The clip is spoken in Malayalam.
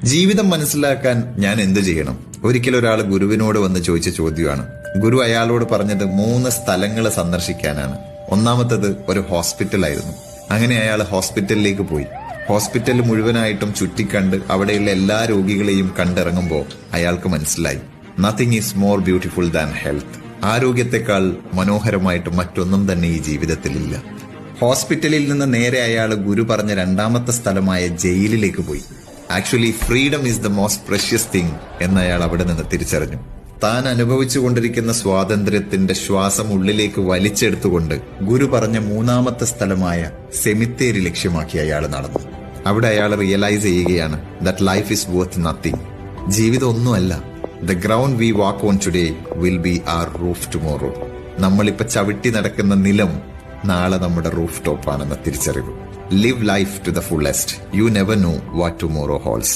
ജീവിതം മനസ്സിലാക്കാൻ ഞാൻ എന്തു ചെയ്യണം? ഒരിക്കൽ ഒരാൾ ഗുരുവിനോട് വന്ന് ചോദിച്ച ചോദ്യമാണ്. ഗുരു അയാളോട് പറഞ്ഞത് 3 സ്ഥലങ്ങൾ സന്ദർശിക്കാനാണ്. ഒന്നാമത്തത് ഒരു ഹോസ്പിറ്റലായിരുന്നു. അങ്ങനെ അയാൾ ഹോസ്പിറ്റലിലേക്ക് പോയി. ഹോസ്പിറ്റൽ മുഴുവനായിട്ടും ചുറ്റിക്കണ്ട് അവിടെയുള്ള എല്ലാ രോഗികളെയും കണ്ടിറങ്ങുമ്പോൾ അയാൾക്ക് മനസ്സിലായി, nothing is more beautiful than health. ആരോഗ്യത്തെക്കാൾ മനോഹരമായിട്ട് മറ്റൊന്നും തന്നെ ഈ ജീവിതത്തിലില്ല. ഹോസ്പിറ്റലിൽ നിന്ന് നേരെ അയാൾ ഗുരു പറഞ്ഞ 2ാമത്തെ സ്ഥലമായ ജയിലിലേക്ക് പോയി. Actually freedom is the most precious thing എന്ന് അയാൾ അവിടെ നിന്ന് തിരിച്ചറിഞ്ഞു. താൻ അനുഭവിച്ചുകൊണ്ടിരിക്കുന്ന സ്വാതന്ത്ര്യത്തിന്റെ ശ്വാസം ഉള്ളിലേക്ക് വലിച്ചെടുത്തുകൊണ്ട് ഗുരു പറഞ്ഞ 3ാമത്തെ സ്ഥലമായ സെമിത്തേരി ലക്ഷ്യമാക്കി അയാൾ നടന്നു. അവിടെ അയാൾ റിയലൈസ് ചെയ്യുകയാണ് that life is worth nothing. ജീവിതം ഒന്നുമല്ല. The ground we walk on today will be our roof tomorrow. നമ്മളിപ്പോ ചവിട്ടി നടക്കുന്ന നിലം നാളെ നമ്മുടെ റൂഫ് ടോപ്പ് ആണെന്ന തിരിച്ചറിവ്. Live life to the fullest. You never know what tomorrow holds.